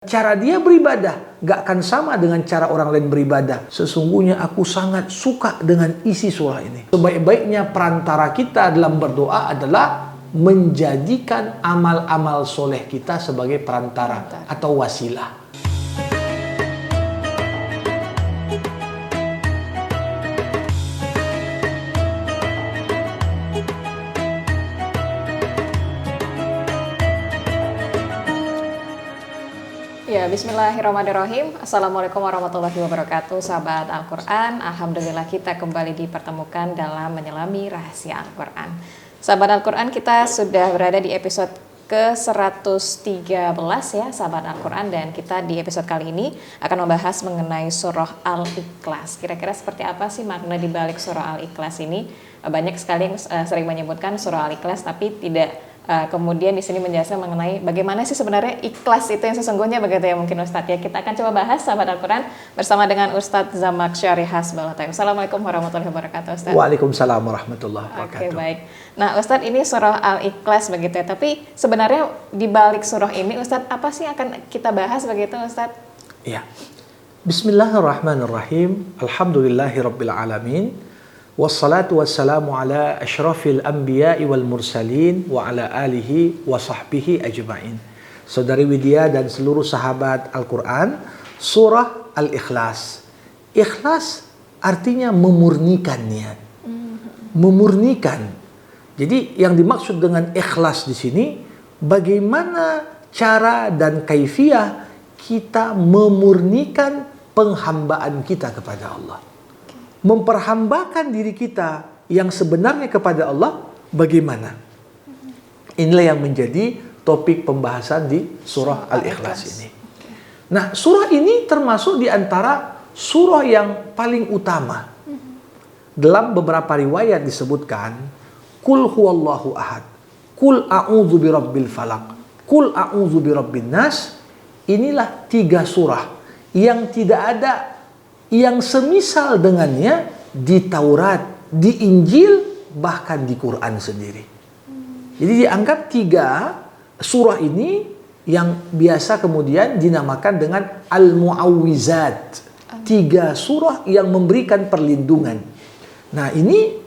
Cara dia beribadah gak akan sama dengan cara orang lain beribadah. Sesungguhnya aku sangat suka dengan isi surah ini. Sebaik-baiknya perantara kita dalam berdoa adalah menjadikan amal-amal soleh kita sebagai perantara atau wasilah. Ya, bismillahirrahmanirrahim. Assalamualaikum warahmatullahi wabarakatuh, sahabat Al-Quran. Alhamdulillah kita kembali dipertemukan dalam menyelami rahasia Al-Quran. Sahabat Al-Quran, kita sudah berada di episode ke-113 ya, sahabat Al-Quran. Dan kita di episode kali ini akan membahas mengenai surah Al-Ikhlas. Kira-kira seperti apa sih makna di balik surah Al-Ikhlas ini? Banyak sekali yang sering menyebutkan surah Al-Ikhlas, tapi tidak kemudian di sini menjelaskan mengenai bagaimana sih sebenarnya ikhlas itu yang sesungguhnya, begitu ya mungkin Ustadz ya. Kita akan coba bahas sahabat Al-Quran bersama dengan Ustadz Zamakhsyari Hasbalatai. Assalamualaikum warahmatullahi wabarakatuh Ustadz. Waalaikumsalam warahmatullahi wabarakatuh. Oke, baik. Nah Ustadz, ini surah Al-Ikhlas begitu ya, tapi sebenarnya di balik surah ini Ustadz apa sih yang akan kita bahas begitu Ustadz? Ya. Bismillahirrahmanirrahim. Alhamdulillahirabbil alamin. Wassalatu wassalamu ala asyrafil anbiya'i wal mursalin wa ala alihi wa sahbihi ajma'in. Saudari Widya dan seluruh sahabat Al-Quran, surah Al-Ikhlas. Ikhlas artinya memurnikan niat. Memurnikan. Jadi yang dimaksud dengan ikhlas di sini, bagaimana cara dan kaifiyah kita memurnikan penghambaan kita kepada Allah. Memperhambakan diri kita yang sebenarnya kepada Allah bagaimana? Inilah yang menjadi topik pembahasan di surah Al-Ikhlas ini. Nah, surah ini termasuk di antara surah yang paling utama. Dalam beberapa riwayat disebutkan, Qul huwallahu ahad, Qul a'udzu birabbil falaq, Qul a'udzu birabbin nas. Inilah 3 surah yang tidak ada yang semisal dengannya di Taurat, di Injil, bahkan di Quran sendiri. Jadi dianggap 3 surah ini yang biasa kemudian dinamakan dengan Al-Mu'awwizat. 3 surah yang memberikan perlindungan. Nah ini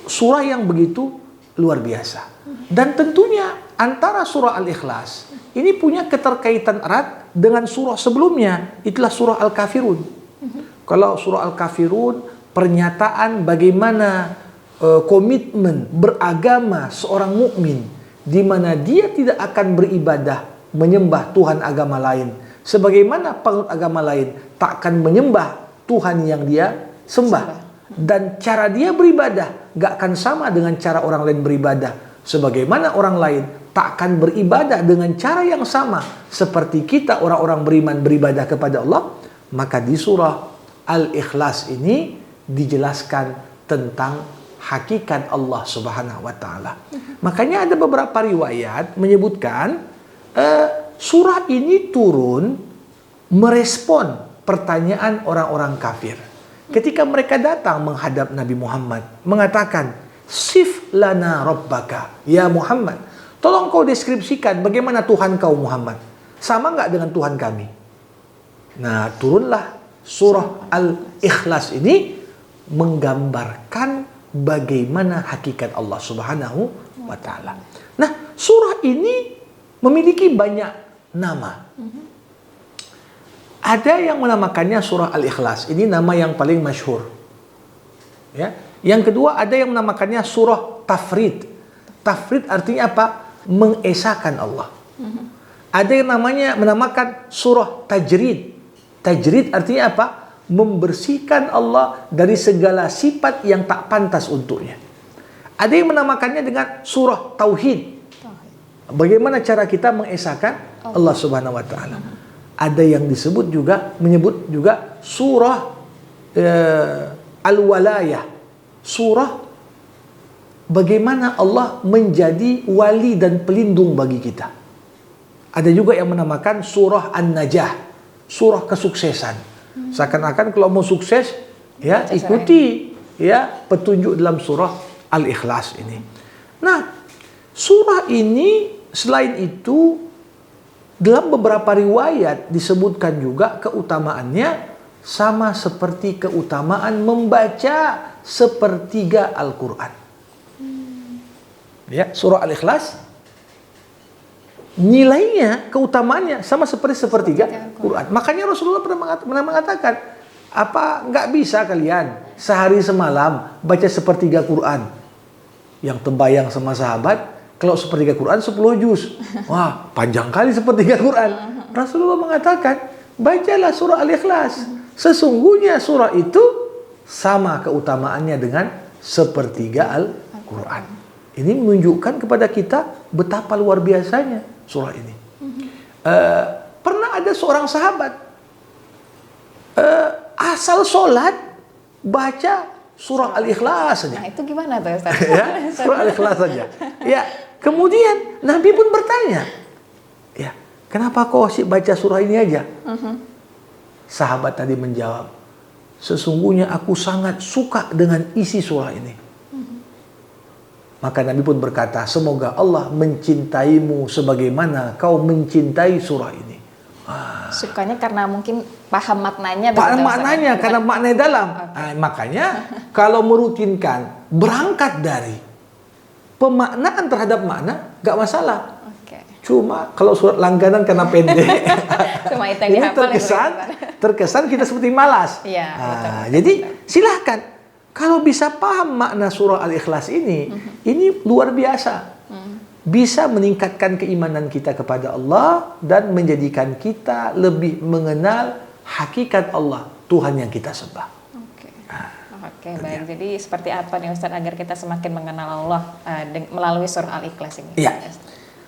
surah yang begitu luar biasa. Dan tentunya antara surah Al-Ikhlas ini punya keterkaitan erat dengan surah sebelumnya, itulah surah Al-Kafirun. Kalau surah Al-Kafirun, pernyataan bagaimana komitmen beragama seorang mukmin, di mana dia tidak akan beribadah menyembah Tuhan agama lain, sebagaimana penganut agama lain tak akan menyembah Tuhan yang dia sembah. Dan cara dia beribadah gak akan sama dengan cara orang lain beribadah, sebagaimana orang lain tak akan beribadah dengan cara yang sama seperti kita orang-orang beriman beribadah kepada Allah. Maka di surah Al-Ikhlas ini dijelaskan tentang hakikat Allah Subhanahu wa taala. Makanya ada beberapa riwayat menyebutkan surah ini turun merespon pertanyaan orang-orang kafir. Ketika mereka datang menghadap Nabi Muhammad mengatakan, "Sif lana rabbaka ya Muhammad." Tolong kau deskripsikan bagaimana Tuhan kau Muhammad. Sama nggak dengan Tuhan kami? Nah, turunlah surah Al-Ikhlas ini menggambarkan bagaimana hakikat Allah Subhanahu wa taala. Nah, surah ini memiliki banyak nama. Ada yang menamakannya surah Al-Ikhlas. Ini nama yang paling masyhur. Ya. Yang kedua, ada yang menamakannya surah Tafrid. Tafrid artinya apa? Mengesahkan Allah. Ada yang menamakan surah Tajrid. Tajrid artinya apa? Membersihkan Allah dari segala sifat yang tak pantas untuknya. Ada yang menamakannya dengan surah Tauhid. Bagaimana cara kita mengesahkan Allah Subhanahu wa taala. Ada yang menyebut juga surah Al-Walayah. Surah bagaimana Allah menjadi wali dan pelindung bagi kita. Ada juga yang menamakan surah An-Najah, surah kesuksesan. Seakan-akan kalau mau sukses, ya ikuti ya petunjuk dalam surah Al-Ikhlas ini. Nah, surah ini selain itu Dalam beberapa riwayat disebutkan juga keutamaannya sama seperti keutamaan membaca sepertiga Al-Quran. Ya, surah Al-Ikhlas nilainya, keutamaannya sama seperti sepertiga Quran. Makanya Rasulullah pernah mengatakan, apa nggak bisa kalian sehari semalam baca sepertiga Quran? Yang terbayang sama sahabat, kalau sepertiga Quran 10 juz. Wah, panjang kali sepertiga Quran. Rasulullah mengatakan, bacalah surah Al-Ikhlas. Sesungguhnya surah itu sama keutamaannya dengan sepertiga Al-Quran. Ini menunjukkan kepada kita betapa luar biasanya surah ini. Pernah ada seorang sahabat asal sholat baca surah Al-Ikhlas saja. Nah, itu gimana tuh Ustaz? Ya, surah Al-Ikhlas saja. Ya, kemudian Nabi pun bertanya, ya, kenapa kau asyik baca surah ini aja? Sahabat tadi menjawab, sesungguhnya aku sangat suka dengan isi surah ini. Maka Nabi pun berkata, semoga Allah mencintaimu sebagaimana kau mencintai surah ini. Sukanya karena mungkin paham maknanya. Paham maknanya, karena maknanya dalam. Makanya kalau merutinkan, berangkat dari pemaknaan terhadap makna, gak masalah. Cuma kalau surat langganan karena pendek, cuma itu yang dihafal, terkesan kita seperti malas. Ya, jadi silahkan kalau bisa paham makna surah Al-Ikhlas ini luar biasa. Bisa meningkatkan keimanan kita kepada Allah dan menjadikan kita lebih mengenal hakikat Allah, Tuhan yang kita sembah. Oke, baik. Jadi seperti apa nih Ustaz agar kita semakin mengenal Allah melalui surah Al-Ikhlas ini? Iya.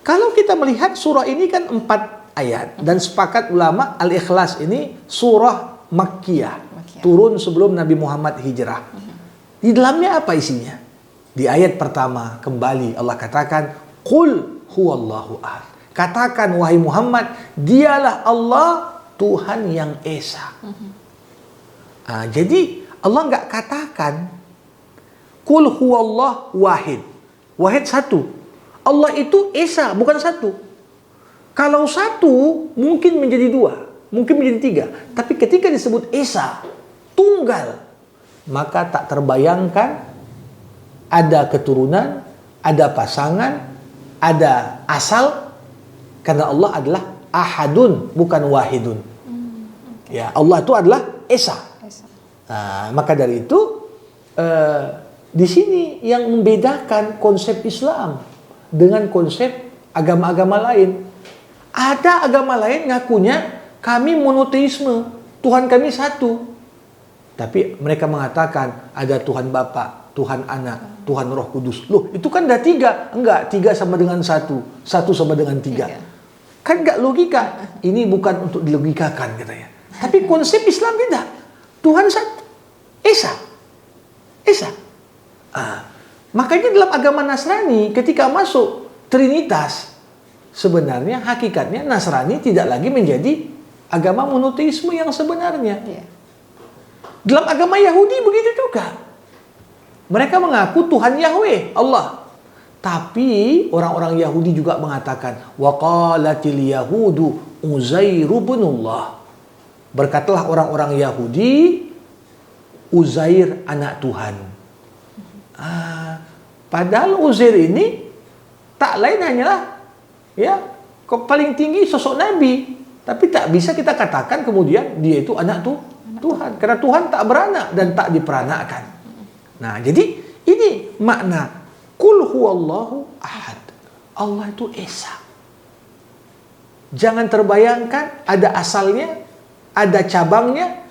Kalau kita melihat surah ini kan 4 ayat dan sepakat ulama Al-Ikhlas ini surah Makkiyah, turun sebelum Nabi Muhammad hijrah. Di dalamnya apa isinya? Di ayat pertama kembali Allah katakan, Qul huwallahu ahad. Katakan wahai Muhammad, dialah Allah Tuhan yang Esa. Jadi Allah nggak katakan Qul huwallahu wahid. Wahid satu. Allah itu Esa, bukan satu. Kalau satu, mungkin menjadi 2, mungkin menjadi 3. Tapi ketika disebut Esa, tunggal, maka tak terbayangkan ada keturunan, ada pasangan, ada asal, karena Allah adalah ahadun, bukan wahidun. Ya, Allah itu adalah Esa. Maka dari itu, di sini yang membedakan konsep Islam dengan konsep agama-agama lain. Ada agama lain ngakunya kami monoteisme, Tuhan kami satu. Tapi mereka mengatakan ada Tuhan Bapa, Tuhan Anak, Tuhan Roh Kudus. Loh, itu kan ada 3. Enggak, 3 sama dengan 1, 1 sama dengan 3. Kan enggak logika. Ini bukan untuk dilogikakan katanya. Tapi konsep Islam tidak. Tuhan satu. Esa. Makanya dalam agama Nasrani ketika masuk Trinitas, sebenarnya hakikatnya Nasrani tidak lagi menjadi agama monoteisme yang sebenarnya. Dalam agama Yahudi begitu juga. Mereka mengaku Tuhan Yahweh, Allah. Tapi orang-orang Yahudi juga mengatakan, wa qalatil yahudu Uzairu ibnullah. Berkatalah orang-orang Yahudi, Uzair anak Tuhan. Padahal Uzair ini tak lain hanyalah paling tinggi sosok Nabi. Tapi tak bisa kita katakan kemudian dia itu anak Tuhan. Karena Tuhan tak beranak dan tak diperanakkan. Nah, jadi ini makna Qul huwallahu ahad. Allah itu Esa. Jangan terbayangkan ada asalnya, ada cabangnya,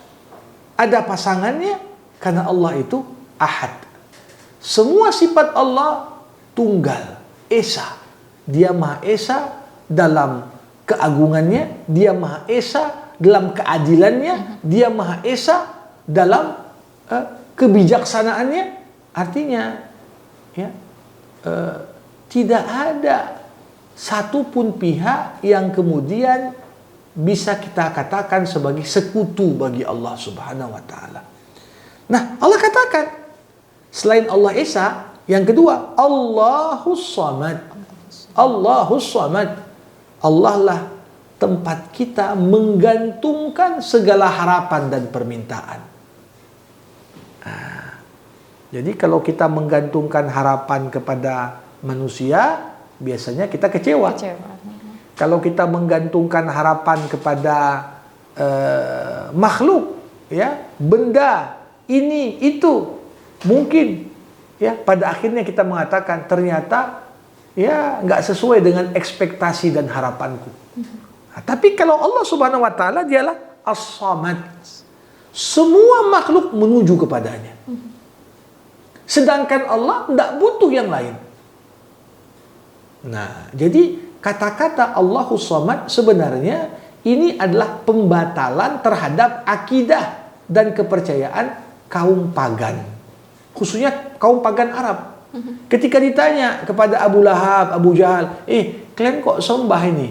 ada pasangannya, karena Allah itu ahad. Semua sifat Allah tunggal, Esa. Dia Maha Esa dalam keagungannya, Dia Maha Esa dalam keadilannya, Dia Maha Esa dalam kebijaksanaannya. Artinya tidak ada satupun pihak yang kemudian bisa kita katakan sebagai sekutu bagi Allah Subhanahu wa taala. Nah, Allah katakan selain Allah Esa, yang kedua Allahus Samad. Allahus Samad. Allah lah tempat kita menggantungkan segala harapan dan permintaan. Jadi kalau kita menggantungkan harapan kepada manusia, biasanya kita kecewa. Kalau kita menggantungkan harapan kepada makhluk, ya, benda, ini, itu, mungkin, ya, pada akhirnya kita mengatakan ternyata, ya, nggak sesuai dengan ekspektasi dan harapanku. Tapi kalau Allah Subhanahu Wa Taala, dialah As-Samad. Semua makhluk menuju kepadanya. Sedangkan Allah tidak butuh yang lain. Nah, jadi kata-kata Allahus Samad sebenarnya ini adalah pembatalan terhadap akidah dan kepercayaan kaum pagan. Khususnya kaum pagan Arab. Ketika ditanya kepada Abu Lahab, Abu Jahal, kalian kok sembah ini?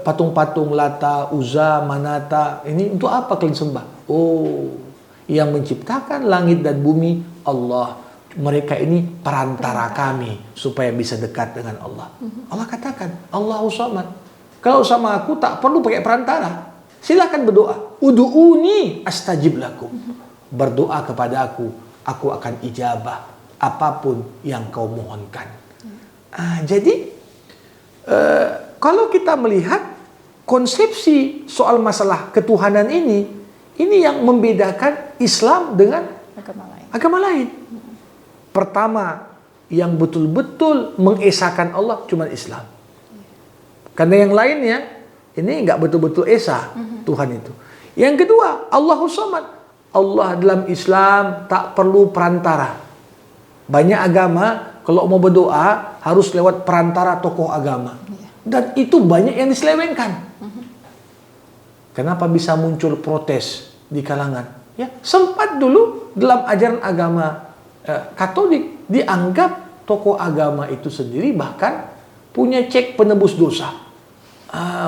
Patung-patung Lata, Uzza, Manata, ini untuk apa kalian sembah? Oh, yang menciptakan langit dan bumi Allah. Mereka ini perantara kami supaya bisa dekat dengan Allah. Allah katakan, Allahus Samad. Kalau sama aku tak perlu pakai perantara. Silakan berdoa. Udu'uni astajib lakum. Berdoa kepada aku akan ijabah apapun yang kau mohonkan. Jadi kalau kita melihat konsepsi soal masalah ketuhanan ini yang membedakan Islam dengan agama lain. Pertama, yang betul-betul mengesahkan Allah cuma Islam. Karena yang lainnya ini nggak betul-betul esa Tuhan itu. Yang kedua, Allahus Samad. Allah dalam Islam tak perlu perantara. Banyak agama kalau mau berdoa harus lewat perantara tokoh agama. Dan itu banyak yang diselewengkan. Kenapa bisa muncul protes di kalangan? Ya, sempat dulu dalam ajaran agama Katolik dianggap tokoh agama itu sendiri bahkan punya cek penebus dosa.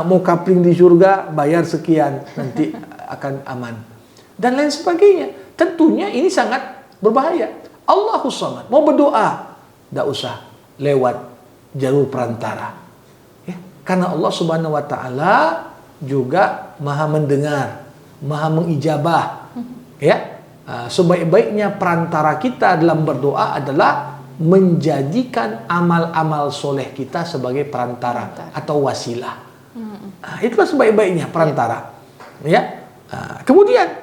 Mau kapling di surga bayar sekian nanti akan aman dan lain sebagainya. Tentunya ini sangat berbahaya. Allahus Samad, mau berdoa tidak usah lewat jalur perantara, ya, karena Allah Subhanahu Wa Taala juga maha mendengar, maha mengijabah, ya. Sebaik-baiknya perantara kita dalam berdoa adalah menjadikan amal-amal soleh kita sebagai perantara atau wasilah. Itulah sebaik-baiknya perantara. Ya. Kemudian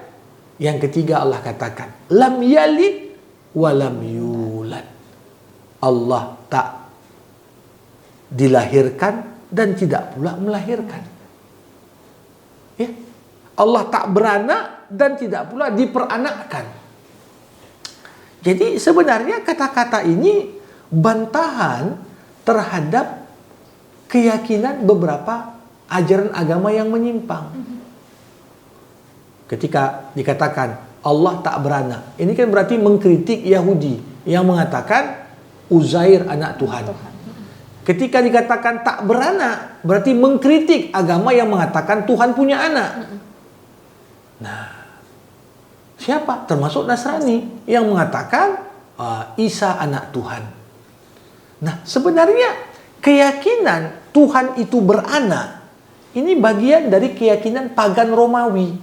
yang ketiga Allah katakan, lam yalid wa lam yulad. Allah tak dilahirkan dan tidak pula melahirkan. Ya. Allah tak beranak dan tidak pula diperanakkan. Jadi sebenarnya kata-kata ini bantahan terhadap keyakinan beberapa ajaran agama yang menyimpang. Ketika dikatakan Allah tak beranak, ini kan berarti mengkritik Yahudi yang mengatakan Uzair anak Tuhan. Ketika dikatakan tak beranak, berarti mengkritik agama yang mengatakan Tuhan punya anak. Nah, siapa? Termasuk Nasrani yang mengatakan Isa anak Tuhan. Nah, sebenarnya keyakinan Tuhan itu beranak ini bagian dari keyakinan pagan Romawi.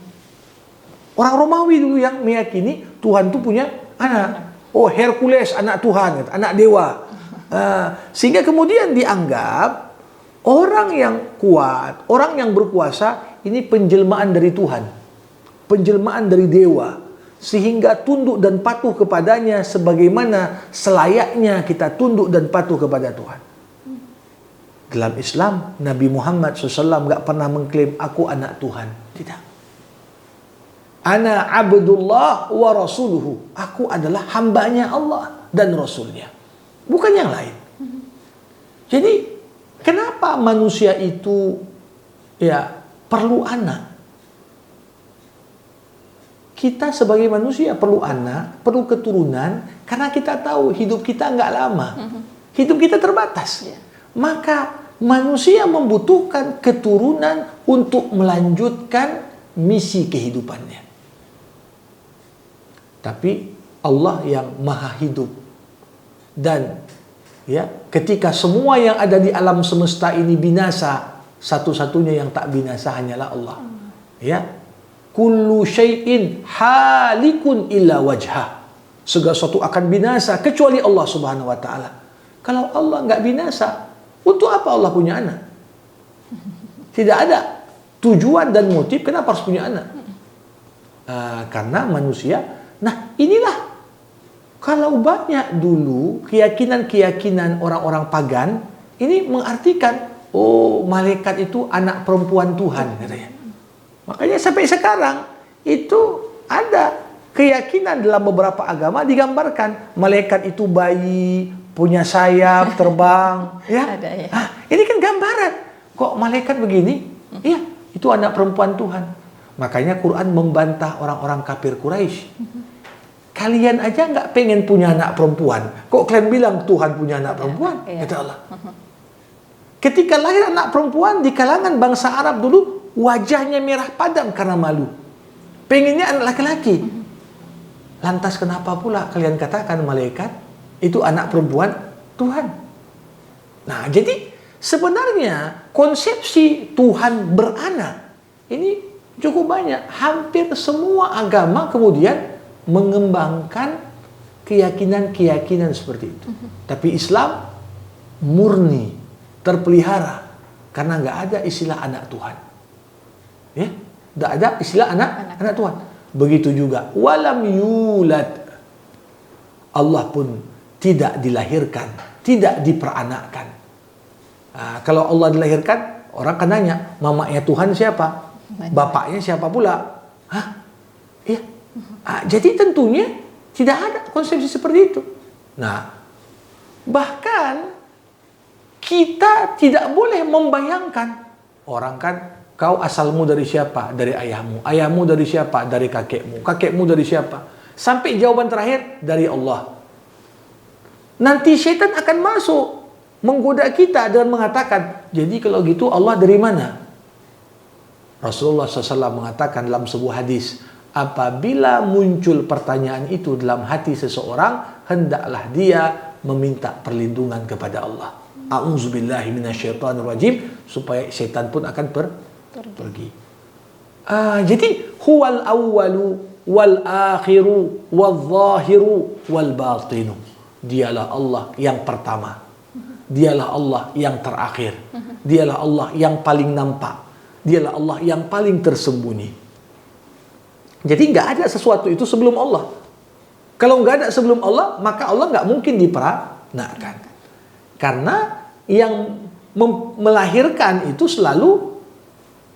Orang Romawi dulu yang meyakini Tuhan itu punya anak. Oh, Hercules anak Tuhan, anak dewa. Sehingga kemudian dianggap orang yang kuat, orang yang berkuasa ini penjelmaan dari Tuhan, penjelmaan dari dewa, sehingga tunduk dan patuh kepadanya sebagaimana selayaknya kita tunduk dan patuh kepada Tuhan. Dalam Islam, Nabi Muhammad SAW nggak pernah mengklaim aku anak Tuhan. Tidak. Ana abdullah wa rasuluhu. Aku adalah hambanya Allah dan Rasulnya. Bukan yang lain. Jadi, kenapa manusia itu perlu anak? Kita sebagai manusia perlu anak, perlu keturunan, karena kita tahu hidup kita nggak lama. Hidup kita terbatas. Maka manusia membutuhkan keturunan untuk melanjutkan misi kehidupannya. Tapi Allah yang maha hidup. Dan ketika semua yang ada di alam semesta ini binasa Satu-satunya yang tak binasa hanyalah Allah. Ya. Kullu syai'in halikun illa wajhah. Segala sesuatu akan binasa kecuali Allah Subhanahu wa taala. Kalau Allah nggak binasa, untuk apa Allah punya anak? Tidak ada tujuan dan motif kenapa harus punya anak. Karena manusia. Nah, inilah kalau banyak dulu keyakinan-keyakinan orang-orang pagan ini mengartikan, oh, malaikat itu anak perempuan Tuhan katanya. Makanya sampai sekarang itu ada keyakinan dalam beberapa agama digambarkan malaikat itu bayi, punya sayap, terbang, ya. Ada, ya. Ini kan gambaran. Kok malaikat begini? Iya, itu anak perempuan Tuhan. Makanya Quran membantah orang-orang kafir Quraisy. Kalian aja nggak pengen punya anak perempuan. Kok kalian bilang Tuhan punya anak perempuan? Kata Allah. Ketika lahir anak perempuan di kalangan bangsa Arab dulu, wajahnya merah padam karena malu. Pengennya anak laki-laki. Lantas kenapa pula kalian katakan malaikat itu anak perempuan Tuhan? Nah, jadi sebenarnya konsepsi Tuhan beranak ini cukup banyak. Hampir semua agama kemudian mengembangkan keyakinan-keyakinan seperti itu. Tapi Islam murni, terpelihara, karena nggak ada istilah anak Tuhan. Ya, nggak ada istilah anak Tuhan. Begitu juga walam yulad, Allah pun tidak dilahirkan, tidak diperanakkan. Kalau Allah dilahirkan, orang kan nanya, mamanya Tuhan siapa? Bapaknya siapa pula? Iya. Jadi tentunya tidak ada konsepsi seperti itu. Nah, bahkan kita tidak boleh membayangkan, orang kan, kau asalmu dari siapa? Dari ayahmu. Ayahmu dari siapa? Dari kakekmu. Kakekmu dari siapa? Sampai jawaban terakhir, dari Allah. Nanti setan akan masuk menggoda kita dan mengatakan, jadi kalau gitu Allah dari mana? Rasulullah SAW mengatakan dalam sebuah hadis, apabila muncul pertanyaan itu dalam hati seseorang, hendaklah dia meminta perlindungan kepada Allah. A'udzubillahi minasyaitonirrajim, supaya setan pun akan pergi. Jadi huwal awwalu wal akhiru wal zahiru wal batinu. Dialah Allah yang pertama. Dialah Allah yang terakhir. Dialah Allah yang paling nampak. Dialah Allah yang paling tersembunyi. Jadi nggak ada sesuatu itu sebelum Allah. Kalau nggak ada sebelum Allah, maka Allah nggak mungkin diperanakkan. Karena yang melahirkan itu selalu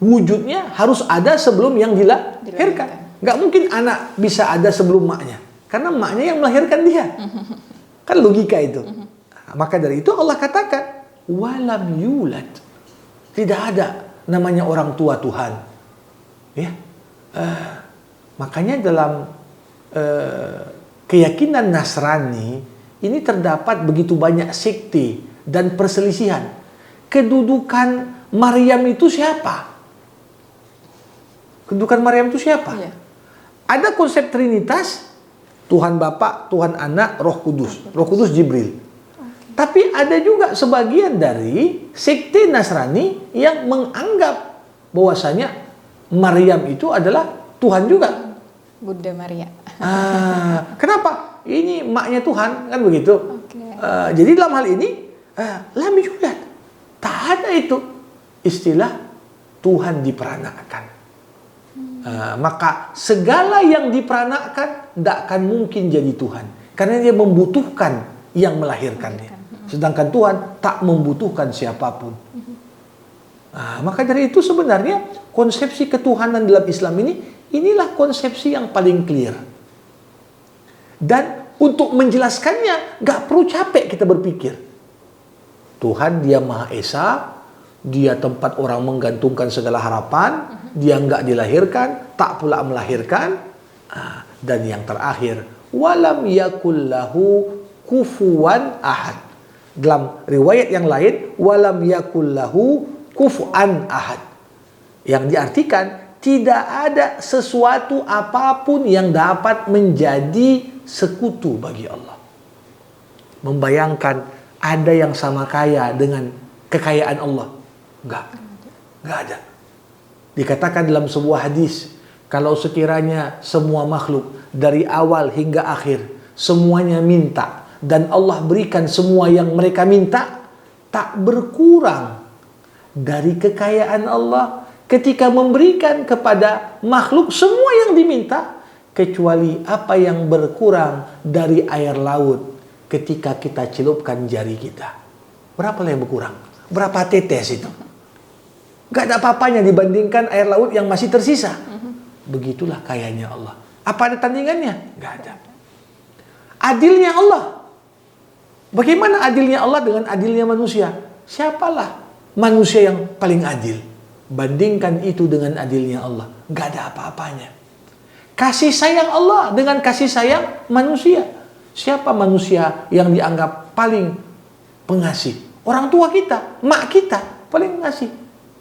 wujudnya harus ada sebelum yang dilahirkan. Nggak mungkin anak bisa ada sebelum maknya. Karena maknya yang melahirkan dia. Kan logika itu. Maka dari itu Allah katakan, walam yulad. Tidak ada namanya orang tua Tuhan. Ya. Makanya dalam keyakinan Nasrani ini terdapat begitu banyak sekte dan perselisihan. Kedudukan Maryam itu siapa? Kedudukan Maryam itu siapa? Iya. Ada konsep Trinitas, Tuhan Bapa, Tuhan Anak, Roh Kudus. Roh Kudus Jibril. Tapi ada juga sebagian dari sekte Nasrani yang menganggap bahwasanya Maryam itu adalah Tuhan juga. Bunda Maria. Kenapa? Ini maknya Tuhan, kan begitu. Jadi dalam hal ini, lam yulad. Tak ada itu istilah Tuhan diperanakkan. Maka segala yang diperanakkan tidak akan mungkin jadi Tuhan. Karena dia membutuhkan yang melahirkannya. Sedangkan Tuhan tak membutuhkan siapapun. Maka dari itu sebenarnya konsepsi ketuhanan dalam Islam ini, inilah konsepsi yang paling clear. Dan untuk menjelaskannya, gak perlu capek kita berpikir. Tuhan dia Maha Esa, dia tempat orang menggantungkan segala harapan, dia gak dilahirkan, tak pula melahirkan. Dan yang terakhir, walam yakullahu kufuwan ahad. Dalam riwayat yang lain, walam yakullahu kufuan ahad. Yang diartikan, tidak ada sesuatu apapun yang dapat menjadi sekutu bagi Allah. Membayangkan ada yang sama kaya dengan kekayaan Allah. Enggak. Nggak ada. Dikatakan dalam sebuah hadis, kalau sekiranya semua makhluk dari awal hingga akhir semuanya minta dan Allah berikan semua yang mereka minta, tak berkurang dari kekayaan Allah ketika memberikan kepada makhluk semua yang diminta, kecuali apa yang berkurang dari air laut ketika kita celupkan jari kita. Berapa yang berkurang? Berapa tetes itu? Gak ada apa-apanya dibandingkan air laut yang masih tersisa. Begitulah kayanya Allah. Apa ada tandingannya? Gak ada. Adilnya Allah. Bagaimana adilnya Allah dengan adilnya manusia? Siapalah manusia yang paling adil? Bandingkan itu dengan adilnya Allah. Gak ada apa-apanya. Kasih sayang Allah dengan kasih sayang manusia. Siapa manusia yang dianggap paling pengasih? Orang tua kita, mak kita paling pengasih.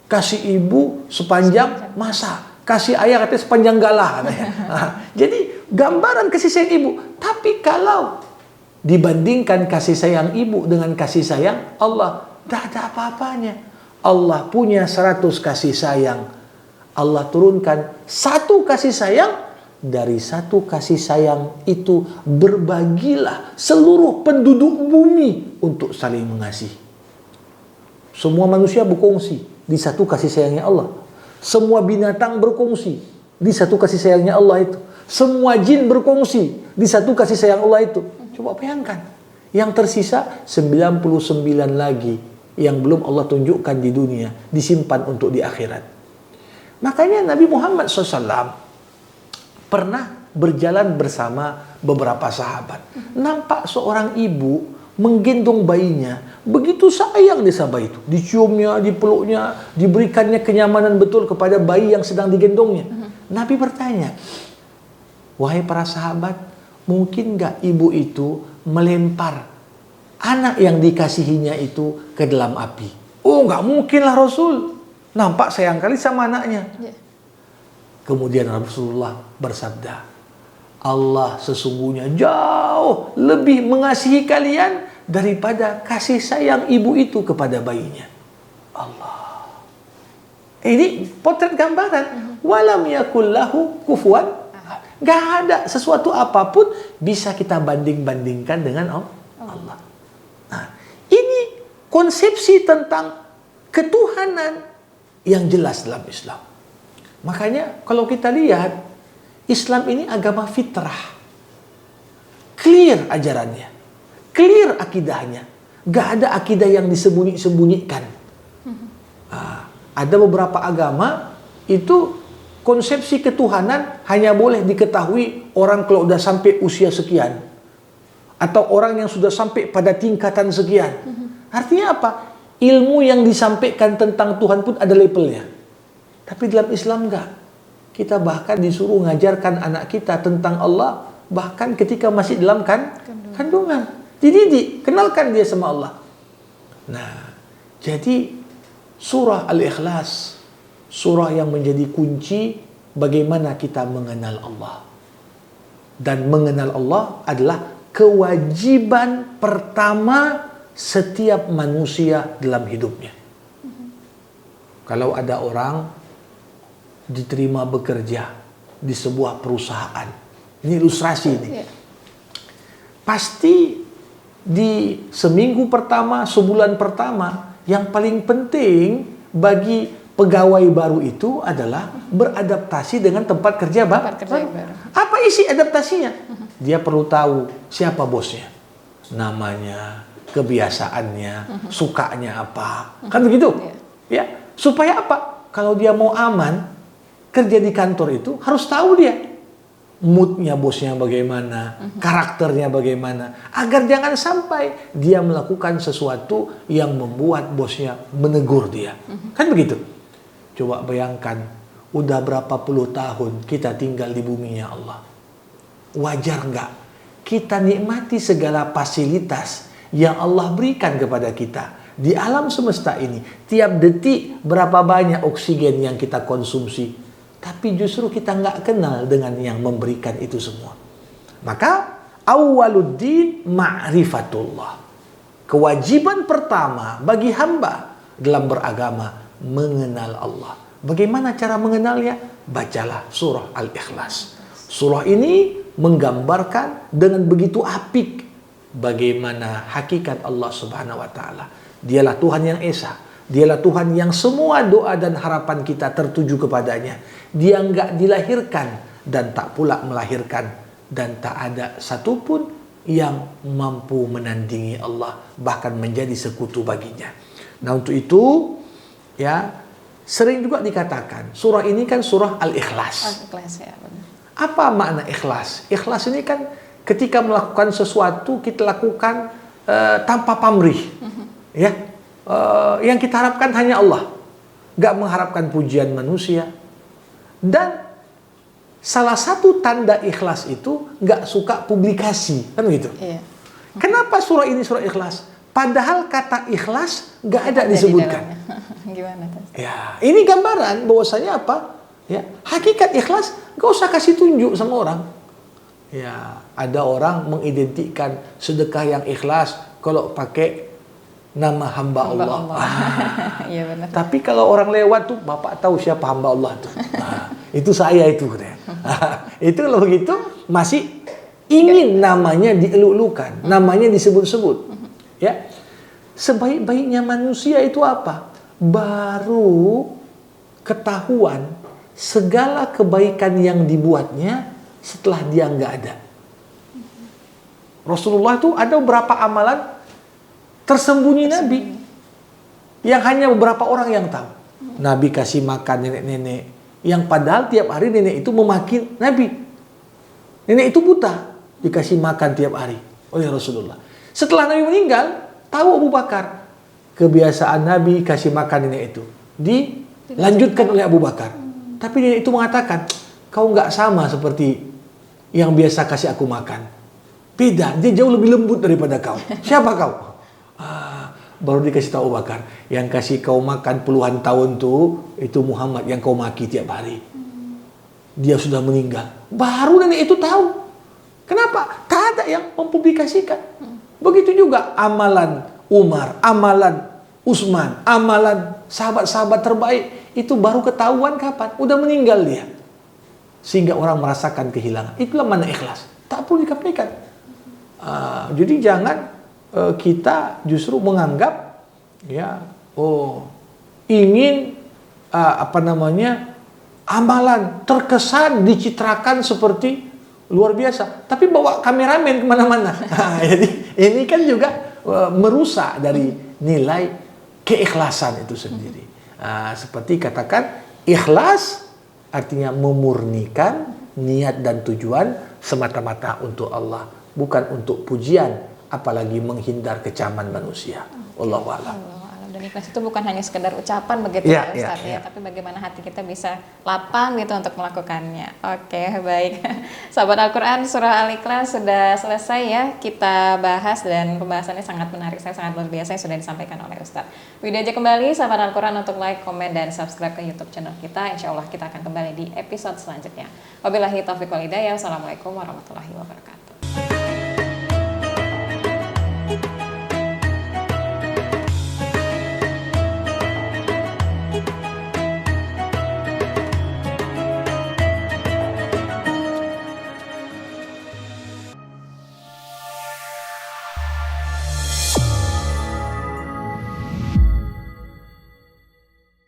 Kasih ibu sepanjang masa, kasih ayah katanya sepanjang galah. Jadi gambaran kasih sayang ibu. Tapi kalau dibandingkan kasih sayang ibu dengan kasih sayang Allah, tidak ada apa-apanya. Allah punya 100 kasih sayang. Allah turunkan 1 kasih sayang. Dari 1 kasih sayang itu berbagilah seluruh penduduk bumi untuk saling mengasihi. Semua manusia berkongsi di 1 kasih sayangnya Allah. Semua binatang berkongsi di 1 kasih sayangnya Allah itu. Semua jin berkongsi di 1 kasih sayang Allah itu. Coba bayangkan. Yang tersisa 99 lagi yang belum Allah tunjukkan di dunia, disimpan untuk di akhirat. Makanya Nabi Muhammad SAW pernah berjalan bersama beberapa sahabat. Nampak seorang ibu menggendong bayinya. Begitu sayang dia sama bayi itu. Diciumnya, dipeluknya, diberikannya kenyamanan betul kepada bayi yang sedang digendongnya. Nabi bertanya, wahai para sahabat, mungkin gak ibu itu melempar anak yang dikasihinya itu ke dalam api? Oh, gak mungkin lah Rasul. Nampak sayang kali sama anaknya. Kemudian Rasulullah bersabda, Allah sesungguhnya jauh lebih mengasihi kalian daripada kasih sayang ibu itu kepada bayinya. Allah. Ini potret gambaran. Walam yakul lahu kufuwan. Gak ada sesuatu apapun bisa kita banding-bandingkan dengan Allah. Nah, ini konsepsi tentang ketuhanan yang jelas dalam Islam. Makanya kalau kita lihat, Islam ini agama fitrah. Clear ajarannya. Clear akidahnya. Gak ada akidah yang disembunyi-sembunyikan. Ada beberapa agama itu konsepsi ketuhanan hanya boleh diketahui orang kalau udah sampai usia sekian. Atau orang yang sudah sampai pada tingkatan sekian. Artinya apa? Ilmu yang disampaikan tentang Tuhan pun ada labelnya. Tapi dalam Islam enggak. Kita bahkan disuruh ngajarkan anak kita tentang Allah bahkan ketika masih dalam kandungan. Dididik, kenalkan dia sama Allah. Nah, jadi surah Al-Ikhlas, surah yang menjadi kunci bagaimana kita mengenal Allah. Dan mengenal Allah adalah kewajiban pertama setiap manusia dalam hidupnya. Kalau ada orang diterima bekerja di sebuah perusahaan, ini ilustrasi ini. Pasti di seminggu pertama, sebulan pertama, yang paling penting bagi pegawai baru itu adalah beradaptasi dengan tempat kerja baru. Apa isi adaptasinya? Dia perlu tahu siapa bosnya, namanya, kebiasaannya, sukanya apa, kan begitu? Ya, supaya apa? Kalau dia mau aman kerja di kantor itu harus tahu dia moodnya bosnya bagaimana, karakternya bagaimana, agar jangan sampai dia melakukan sesuatu yang membuat bosnya menegur dia. Kan begitu? Coba bayangkan, udah berapa puluh tahun kita tinggal di buminya Allah. Wajar nggak kita nikmati segala fasilitas yang Allah berikan kepada kita di alam semesta ini? Tiap detik berapa banyak oksigen yang kita konsumsi, tapi justru kita nggak kenal dengan yang memberikan itu semua. Maka awwaluddin ma'rifatullah. Kewajiban pertama bagi hamba dalam beragama mengenal Allah. Bagaimana cara mengenalnya? Bacalah surah Al-Ikhlas. Surah ini menggambarkan dengan begitu apik bagaimana hakikat Allah Subhanahu wa taala. Dialah Tuhan yang esa. Dialah Tuhan yang semua doa dan harapan kita tertuju kepadanya. Dia enggak dilahirkan dan tak pula melahirkan, dan tak ada satupun yang mampu menandingi Allah, bahkan menjadi sekutu baginya. Nah, untuk itu ya sering juga dikatakan surah ini kan surah Al-Ikhlas. Al-Ikhlas ya, benar. Apa makna ikhlas? Ikhlas ini kan ketika melakukan sesuatu kita lakukan tanpa pamrih, ya. Yang kita harapkan hanya Allah, gak mengharapkan pujian manusia. Dan salah satu tanda ikhlas itu gak suka publikasi, kan gitu. Iya. Kenapa surah ini surah ikhlas? Padahal kata ikhlas gak ada disebutkan. Gimana tuh? Ya, ini gambaran bahwasanya apa? Ya, hakikat ikhlas gak usah kasih tunjuk sama orang. Ya, ada orang mengidentikan sedekah yang ikhlas kalau pakai nama hamba Allah. Iya benar. Tapi kalau orang lewat tuh, Bapak tahu siapa hamba Allah tuh. Itu saya itu. Itu kalau begitu masih ingin namanya dielulukan, namanya disebut-sebut. Ya, sebaik-baiknya manusia itu apa? Baru ketahuan segala kebaikan yang dibuatnya setelah dia nggak ada. Rasulullah itu ada beberapa amalan tersembunyi Nabi yang hanya beberapa orang yang tahu. Nabi kasih makan nenek-nenek yang padahal tiap hari nenek itu memaki Nabi. Nenek itu buta, dikasih makan tiap hari oleh Rasulullah. Setelah Nabi meninggal, tahu Abu Bakar. Kebiasaan Nabi kasih makan nenek itu dilanjutkan oleh Abu Bakar. Tapi nenek itu mengatakan, kau nggak sama seperti yang biasa kasih aku makan. Beda, dia jauh lebih lembut daripada kau. Siapa kau? Baru dikasih tahu Abu Bakar, yang kasih kau makan puluhan tahun tuh itu Muhammad yang kau maki tiap hari. Dia sudah meninggal. Baru nenek itu tahu. Kenapa? Tak ada yang mempublikasikan. Begitu juga amalan Umar, amalan Utsman, amalan sahabat-sahabat terbaik itu baru ketahuan kapan? Udah meninggal dia. Sehingga orang merasakan kehilangan. Itulah mana ikhlas. Tak perlu dikapaikan. Jadi jangan kita justru menganggap ya, ingin amalan terkesan dicitrakan seperti luar biasa, tapi bawa kameramen kemana-mana. Jadi ini kan juga merusak dari nilai keikhlasan itu sendiri. Seperti katakan ikhlas artinya memurnikan niat dan tujuan semata-mata untuk Allah, bukan untuk pujian, apalagi menghindar kecaman manusia. Wallahu a'lam. Dan ikhlas itu bukan hanya sekedar ucapan begitu ya Ustaz ya, tapi bagaimana hati kita bisa lapang gitu untuk melakukannya. Oke, baik. Sahabat Al-Quran, surah Al-Ikhlas sudah selesai ya kita bahas, dan pembahasannya sangat menarik, sangat luar biasa yang sudah disampaikan oleh Ustaz. Video aja kembali sahabat Al-Quran untuk like, komen, dan subscribe ke YouTube channel kita. Insya Allah kita akan kembali di episode selanjutnya. Wabillahi taufiq wal hidayah. Wassalamualaikum warahmatullahi wabarakatuh.